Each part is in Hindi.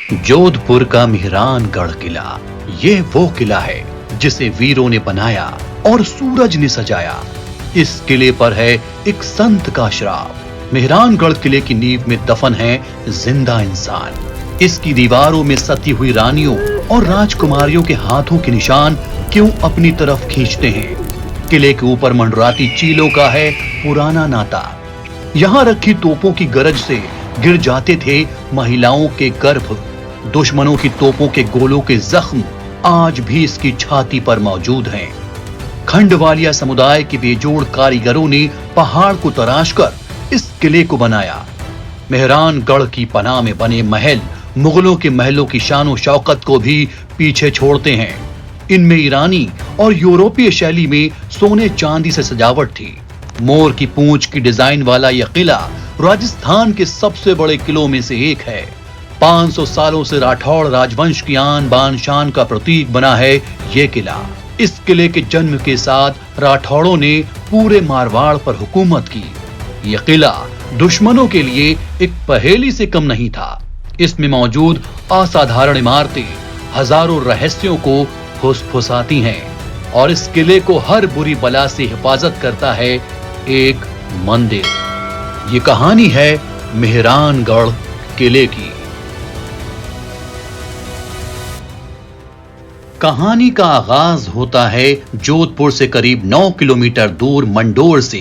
जोधपुर का मेहरानगढ़ किला, ये वो किला है जिसे वीरों ने बनाया और सूरज ने सजाया। इस किले पर है एक संत का श्राप। मेहरानगढ़ किले की नींव में दफन है जिंदा इंसान। इसकी दीवारों में सती हुई रानियों और राजकुमारियों के हाथों के निशान क्यों अपनी तरफ खींचते हैं? किले के ऊपर मंडराती चीलों का है पुराना नाता। यहाँ रखी तोपों की गरज से गिर जाते थे महिलाओं के गर्भ। दुश्मनों की तोपों के गोलों के जख्म आज भी इसकी छाती पर मौजूद हैं। खंडवालिया समुदाय के बेजोड़ कारीगरों ने पहाड़ को तराश कर इस किले को बनाया। मेहरानगढ़ की पनाह में बने महल मुगलों के महलों की शान और शौकत को भी पीछे छोड़ते हैं। इनमें ईरानी और यूरोपीय शैली में सोने चांदी से सजावट थी। मोर की पूंछ की डिजाइन वाला यह किला राजस्थान के सबसे बड़े किलों में से एक है। 500 सालों से राठौड़ राजवंश की आन बान शान का प्रतीक बना है ये किला। इस किले के जन्म के साथ राठौड़ों ने पूरे मारवाड़ पर हुकूमत की। यह किला दुश्मनों के लिए एक पहेली से कम नहीं था। इसमें मौजूद असाधारण इमारतें हजारों रहस्यों को फुसफुसाती हैं और इस किले को हर बुरी बला से हिफाजत करता है एक मंदिर। ये कहानी है मेहरानगढ़ किले की। कहानी का आगाज होता है जोधपुर से करीब 9 किलोमीटर दूर मंडोर से।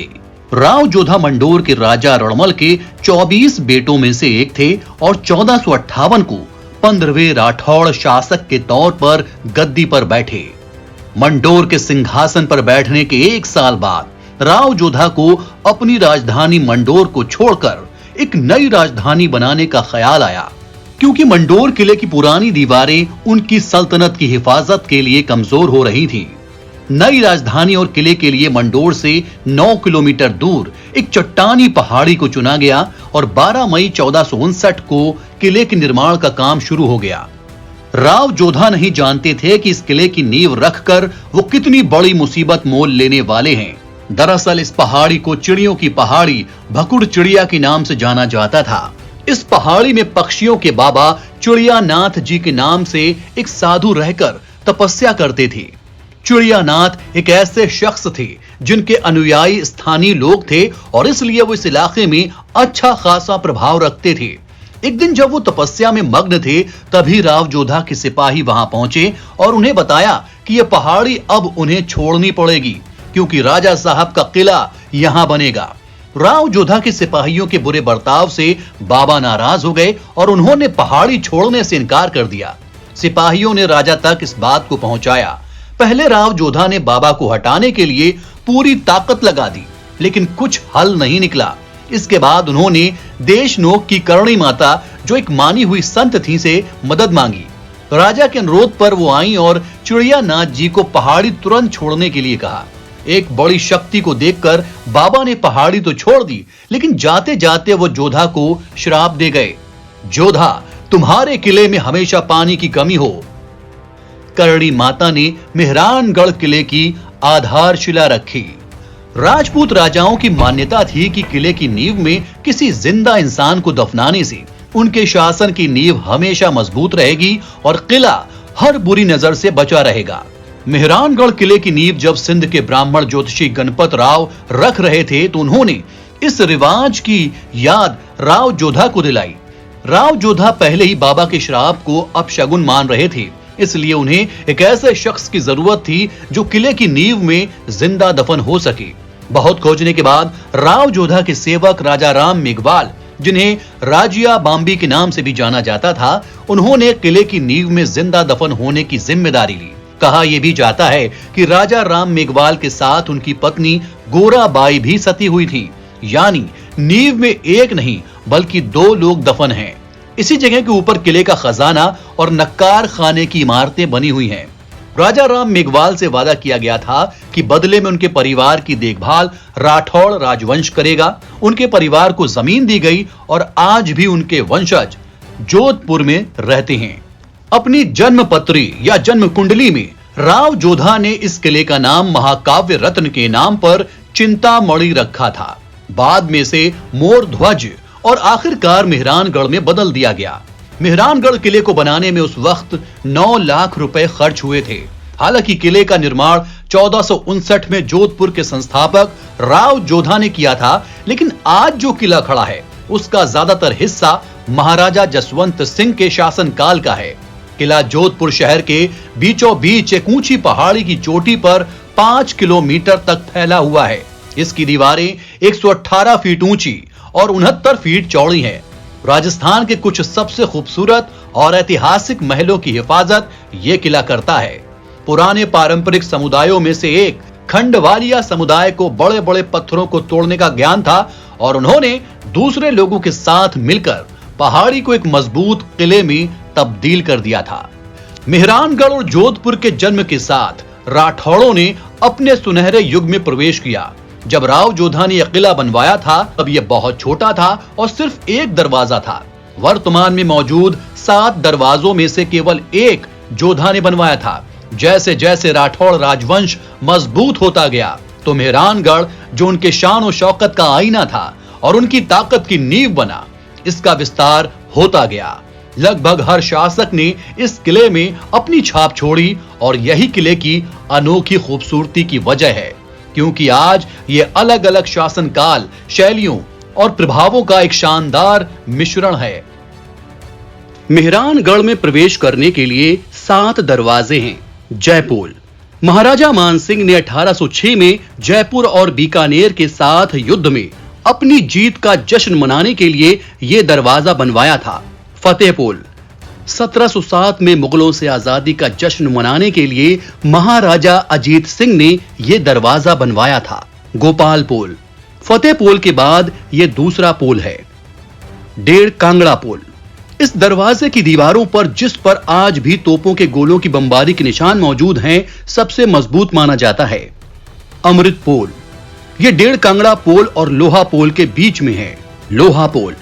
राव जोधा मंडोर के राजा रणमल के 24 बेटों में से एक थे और 1458 को 15वें राठौड़ शासक के तौर पर गद्दी पर बैठे। मंडोर के सिंहासन पर बैठने के 1 साल बाद राव जोधा को अपनी राजधानी मंडोर को छोड़कर एक नई राजधानी बनाने का ख्याल आया, क्योंकि मंडोर किले की पुरानी दीवारें उनकी सल्तनत की हिफाजत के लिए कमजोर हो रही थीं। नई राजधानी और किले के लिए मंडोर से 9 किलोमीटर दूर एक चट्टानी पहाड़ी को चुना गया और 12 मई 1459 को किले के निर्माण का काम शुरू हो गया। राव जोधा नहीं जानते थे कि इस किले की नींव रखकर वो कितनी बड़ी मुसीबत मोल लेने वाले हैं। दरअसल इस पहाड़ी को चिड़ियों की पहाड़ी भकुड़ चिड़िया के नाम से जाना जाता था। इस पहाड़ी में पक्षियों के बाबा चिड़ियानाथ जी के नाम से एक साधु रहकर तपस्या करते थे। चिड़ियानाथ एक ऐसे शख्स थे जिनके अनुयायी स्थानीय लोग थे और इसलिए वो इस इलाके में अच्छा खासा प्रभाव रखते थे। एक दिन जब वो तपस्या में मग्न थे, तभी राव जोधा के सिपाही वहां पहुंचे और उन्हें बताया कि यह पहाड़ी अब उन्हें छोड़नी पड़ेगी, क्योंकि राजा साहब का किला यहां बनेगा। राव जोधा के सिपाहियों के बुरे बर्ताव से बाबा नाराज हो गए और उन्होंने पहाड़ी छोड़ने से इनकार कर दिया। सिपाहियों ने राजा तक इस बात को पहुंचाया। पहले राव जोधा ने बाबा को हटाने के लिए पूरी ताकत लगा दी, लेकिन कुछ हल नहीं निकला। इसके बाद उन्होंने देशनोक की करणी माता, जो एक मानी हुई संत थी, से मदद मांगी। राजा के अनुरोध पर वो आई और चिड़ियानाथ जी को पहाड़ी तुरंत छोड़ने के लिए कहा। एक बड़ी शक्ति को देखकर बाबा ने पहाड़ी तो छोड़ दी, लेकिन जाते जाते वो जोधा को श्राप दे गए, जोधा तुम्हारे किले में हमेशा पानी की कमी हो। करणी माता ने मेहरानगढ़ किले की आधारशिला रखी। राजपूत राजाओं की मान्यता थी कि किले की नींव में किसी जिंदा इंसान को दफनाने से उनके शासन की नींव हमेशा मजबूत रहेगी और किला हर बुरी नजर से बचा रहेगा। मेहरानगढ़ किले की नींव जब सिंध के ब्राह्मण ज्योतिषी गणपत राव रख रहे थे, तो उन्होंने इस रिवाज की याद राव जोधा को दिलाई। राव जोधा पहले ही बाबा के श्राप को अपशगुन मान रहे थे, इसलिए उन्हें एक ऐसे शख्स की जरूरत थी जो किले की नींव में जिंदा दफन हो सके। बहुत खोजने के बाद राव जोधा के सेवक राजा राम मेघवाल, जिन्हें राजिया बाम्बी के नाम से भी जाना जाता था, उन्होंने किले की नींव में जिंदा दफन होने की जिम्मेदारी ली। कहा यह भी जाता है कि राजा राम मेघवाल के साथ उनकी पत्नी गोराबाई भी सती हुई थी, यानी नींव में एक नहीं बल्कि 2 लोग दफन हैं। इसी जगह के ऊपर किले का खजाना और नक्कार खाने की इमारतें बनी हुई हैं। राजा राम मेघवाल से वादा किया गया था कि बदले में उनके परिवार की देखभाल राठौड़ राजवंश करेगा। उनके परिवार को जमीन दी गई और आज भी उनके वंशज जोधपुर में रहते हैं। अपनी जन्म पत्री या जन्म कुंडली में राव जोधा ने इस किले का नाम महाकाव्य रत्न के नाम पर चिंतामणि रखा था। बाद में से मोर ध्वज और आखिरकार मेहरानगढ़ में बदल दिया गया। मेहरानगढ़ किले को बनाने में उस वक्त 9 लाख रुपए खर्च हुए थे। हालांकि किले का निर्माण 1459 में जोधपुर के संस्थापक राव जोधा ने किया था, लेकिन आज जो किला खड़ा है उसका ज्यादातर हिस्सा महाराजा जसवंत सिंह के शासनकाल का है। किला जोधपुर शहर के बीचों बीच एक ऊंची पहाड़ी की चोटी पर 5 किलोमीटर तक फैला हुआ है। इसकी दीवारें 118 फीट ऊंची और 69 फीट चौड़ी हैं। राजस्थान के कुछ सबसे खूबसूरत और ऐतिहासिक महलों की हिफाजत यह किला करता है। पुराने पारंपरिक समुदायों में से एक खंडवालिया समुदाय को बड़े बड़े पत्थरों को तोड़ने का ज्ञान था और उन्होंने दूसरे लोगों के साथ मिलकर पहाड़ी को एक मजबूत किले में तब्दील कर दिया था। मेहरानगढ़ और जोधपुर के जन्म के साथ राठौड़ों ने अपने सुनहरे युग में प्रवेश किया। जब राव जोधा ने यह किला बनवाया था तब यह बहुत छोटा था और सिर्फ एक दरवाजा था। वर्तमान में मौजूद 7 दरवाजों में से केवल एक जोधा ने बनवाया था। जैसे जैसे राठौड़ राजवंश मजबूत होता गया तो मेहरानगढ़, जो उनके शान और शौकत का आईना था और उनकी ताकत की नींव बना, इसका विस्तार होता गया। लगभग हर शासक ने इस किले में अपनी छाप छोड़ी और यही किले की अनोखी खूबसूरती की वजह है, क्योंकि आज ये अलग अलग शासनकाल, शैलियों और प्रभावों का एक शानदार मिश्रण है। मेहरानगढ़ में प्रवेश करने के लिए 7 दरवाजे हैं। जयपुर। महाराजा मानसिंह ने 1806 में जयपुर और बीकानेर के साथ युद्ध में अपनी जीत का जश्न मनाने के लिए यह दरवाजा बनवाया था। फतेहपुर। 1707 में मुगलों से आजादी का जश्न मनाने के लिए महाराजा अजीत सिंह ने यह दरवाजा बनवाया था। गोपालपुर। फतेहपुर के बाद यह दूसरा पुल है। डेढ़ कांगड़ा पुल। इस दरवाजे की दीवारों पर, जिस पर आज भी तोपों के गोलों की बमबारी के निशान मौजूद हैं, सबसे मजबूत माना जाता है। अमृत पोल। यह डेढ़ कांगड़ा पोल और लोहा पोल के बीच में है। लोहा पोल।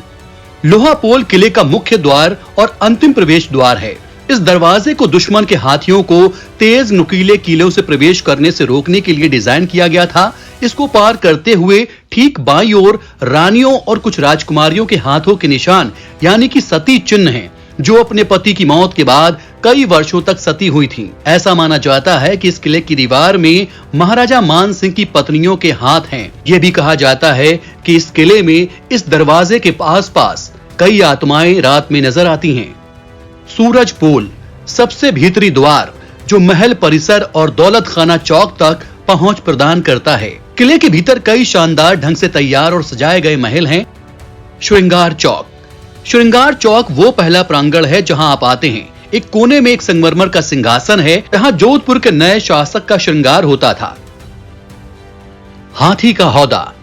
लोहा पोल किले का मुख्य द्वार और अंतिम प्रवेश द्वार है। इस दरवाजे को दुश्मन के हाथियों को तेज नुकीले कीलों से प्रवेश करने से रोकने के लिए डिजाइन किया गया था। इसको पार करते हुए ठीक बाईं ओर रानियों और कुछ राजकुमारियों के हाथों के निशान, यानी कि सती चिन्ह हैं, जो अपने पति की मौत के बाद कई वर्षों तक सती हुई थीं। ऐसा माना जाता है कि इस किले की दीवार में महाराजा मानसिंह की पत्नियों के हाथ हैं। यह भी कहा जाता है कि इस किले में, इस दरवाजे के पास कई आत्माएं रात में नजर आती हैं। सूरज पोल। सबसे भीतरी द्वार, जो महल परिसर और दौलत खाना चौक तक पहुंच प्रदान करता है। किले के भीतर कई शानदार ढंग से तैयार और सजाए गए महल हैं। श्रृंगार चौक। श्रृंगार चौक वो पहला प्रांगण है जहां आप आते हैं। एक कोने में एक संगमरमर का सिंहासन है, जहां जोधपुर के नए शासक का श्रृंगार होता था। हाथी का हौदा।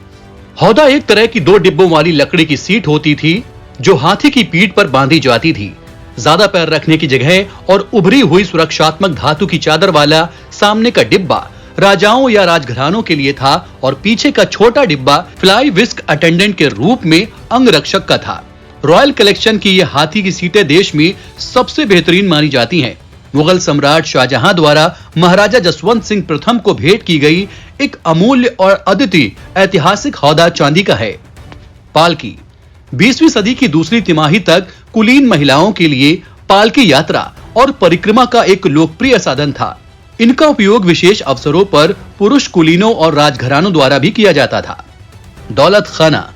हौदा एक तरह की 2 डिब्बों वाली लकड़ी की सीट होती थी, जो हाथी की पीठ पर बांधी जाती थी। ज्यादा पैर रखने की जगह और उभरी हुई सुरक्षात्मक धातु की चादर वाला सामने का डिब्बा राजाओं या राजघरानों के लिए था और पीछे का छोटा डिब्बा फ्लाई विस्क अटेंडेंट के रूप में अंगरक्षक का था। रॉयल कलेक्शन की ये हाथी की सीटें देश में सबसे बेहतरीन मानी जाती हैं। मुगल सम्राट शाहजहां द्वारा महाराजा जसवंत सिंह प्रथम को भेंट की गई एक अमूल्य और अद्वितीय ऐतिहासिक हौदा चांदी का है। पालकी। 20वीं सदी की दूसरी तिमाही तक कुलीन महिलाओं के लिए पालकी यात्रा और परिक्रमा का एक लोकप्रिय साधन था। इनका उपयोग विशेष अवसरों पर पुरुष कुलीनों और राजघरानों द्वारा भी किया जाता था। दौलत खाना।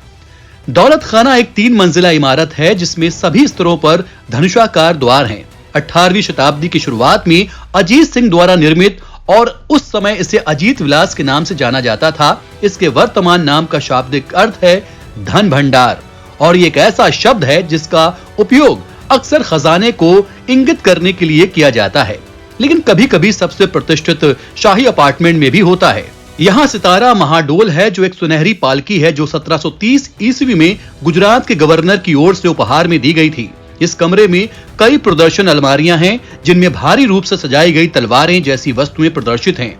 दौलत खाना एक 3 मंजिला इमारत है, जिसमें सभी स्तरों पर धनुषाकार द्वार हैं। 18वीं शताब्दी की शुरुआत में अजीत सिंह द्वारा निर्मित और उस समय इसे अजीत विलास के नाम से जाना जाता था। इसके वर्तमान नाम का शाब्दिक अर्थ है धन भंडार और ये एक ऐसा शब्द है जिसका उपयोग अक्सर खजाने को इंगित करने के लिए किया जाता है, लेकिन कभी-कभी सबसे प्रतिष्ठित शाही अपार्टमेंट में भी होता है। यहाँ सितारा महाडोल है, जो एक सुनहरी पालकी है जो 1730 ईस्वी में गुजरात के गवर्नर की ओर से उपहार में दी गई थी। इस कमरे में कई प्रदर्शन अलमारियां हैं, जिनमें भारी रूप से सजाई गई तलवारें जैसी वस्तुएं प्रदर्शित हैं।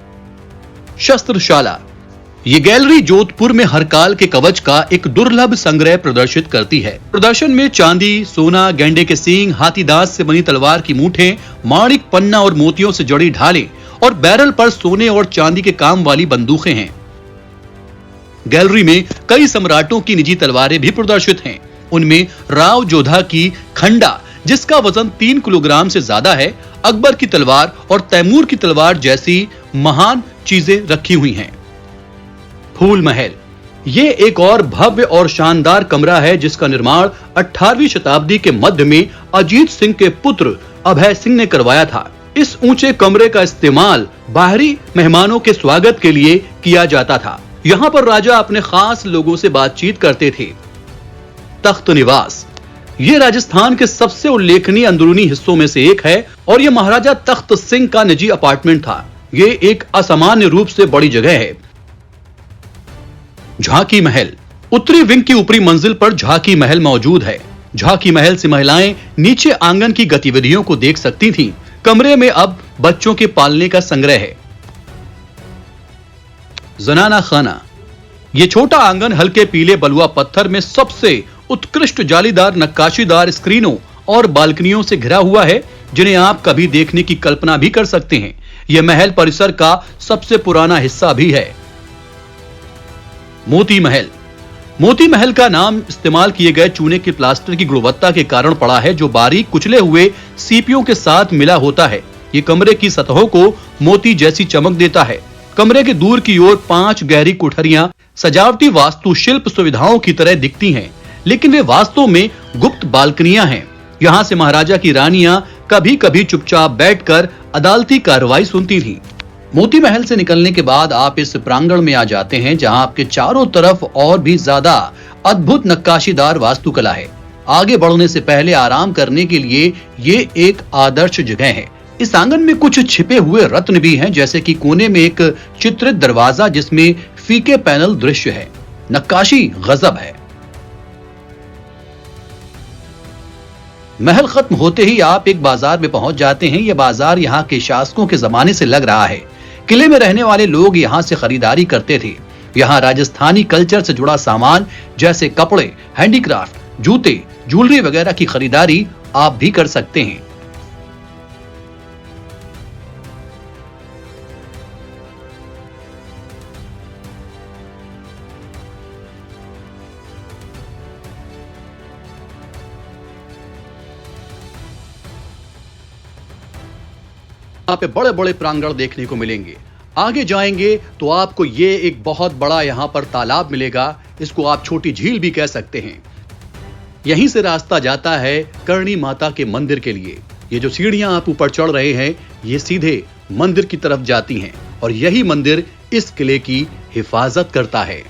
शस्त्रशाला। ये गैलरी जोधपुर में हर काल के कवच का एक दुर्लभ संग्रह प्रदर्शित करती है। प्रदर्शन में चांदी, सोना, गेंडे के सींग, हाथीदांत से बनी तलवार की मूठें, माणिक, पन्ना और मोतियों से जड़ी ढालें और बैरल पर सोने और चांदी के काम वाली बंदूकें हैं। गैलरी में कई सम्राटों की निजी तलवारें भी प्रदर्शित हैं। उनमें राव जोधा की खंडा जिसका वजन 3 किलोग्राम से ज्यादा है। अकबर की तलवार और तैमूर की तलवार जैसी महान चीजें रखी हुई हैं। फूल महल, ये एक और भव्य और शानदार कमरा है जिसका निर्माण 18वीं शताब्दी के मध्य में अजीत सिंह के पुत्र अभय सिंह ने करवाया था। इस ऊंचे कमरे का इस्तेमाल बाहरी मेहमानों के स्वागत के लिए किया जाता था। यहाँ पर राजा अपने खास लोगों से बातचीत करते थे। तख्त निवास, ये राजस्थान के सबसे उल्लेखनीय अंदरूनी हिस्सों में से एक है और यह महाराजा तख्त सिंह का निजी अपार्टमेंट था। ये एक असामान्य रूप से बड़ी जगह है। झांकी महल, उत्तरी विंग की ऊपरी मंजिल पर झांकी महल मौजूद है। झांकी महल से महिलाएं नीचे आंगन की गतिविधियों को देख सकती थीं। कमरे में अब बच्चों के पालने का संग्रह है। जनाना खाना, ये छोटा आंगन हल्के पीले बलुआ पत्थर में सबसे उत्कृष्ट जालीदार नक्काशीदार स्क्रीनों और बालकनियों से घिरा हुआ है जिन्हें आप कभी देखने की कल्पना भी कर सकते हैं। यह महल परिसर का सबसे पुराना हिस्सा भी है। मोती महल, मोती महल का नाम इस्तेमाल किए गए चूने के प्लास्टर की गुणवत्ता के कारण पड़ा है जो बारीक कुचले हुए सीपियों के साथ मिला होता है। ये कमरे की सतहों को मोती जैसी चमक देता है। कमरे के दूर की ओर 5 गहरी कोठरियां सजावटी वास्तुशिल्प सुविधाओं की तरह दिखती हैं, लेकिन वे वास्तव में गुप्त बालकनियां हैं। यहां से महाराजा की रानियां कभी कभी चुपचाप बैठकर अदालती कार्रवाई सुनती थीं। मोती महल से निकलने के बाद आप इस प्रांगण में आ जाते हैं जहां आपके चारों तरफ और भी ज्यादा अद्भुत नक्काशीदार वास्तुकला है। आगे बढ़ने से पहले आराम करने के लिए ये एक आदर्श जगह है। इस आंगन में कुछ छिपे हुए रत्न भी हैं, जैसे कि कोने में एक चित्रित दरवाजा जिसमें फीके पैनल दृश्य है। नक्काशी गजब है। महल खत्म होते ही आप एक बाजार में पहुंच जाते हैं। यह बाजार यहाँ के शासकों के जमाने से लग रहा है। किले में रहने वाले लोग यहाँ से खरीदारी करते थे। यहाँ राजस्थानी कल्चर से जुड़ा सामान जैसे कपड़े, हैंडीक्राफ्ट, जूते, ज्वेलरी वगैरह की खरीदारी आप भी कर सकते हैं। यहाँ पे बड़े बड़े प्रांगण देखने को मिलेंगे। आगे जाएंगे तो आपको ये एक बहुत बड़ा यहाँ पर तालाब मिलेगा। इसको आप छोटी झील भी कह सकते हैं। यहीं से रास्ता जाता है करणी माता के मंदिर के लिए। ये जो सीढ़ियां आप ऊपर चढ़ रहे हैं ये सीधे मंदिर की तरफ जाती हैं और यही मंदिर इस किले की हिफाजत करता है।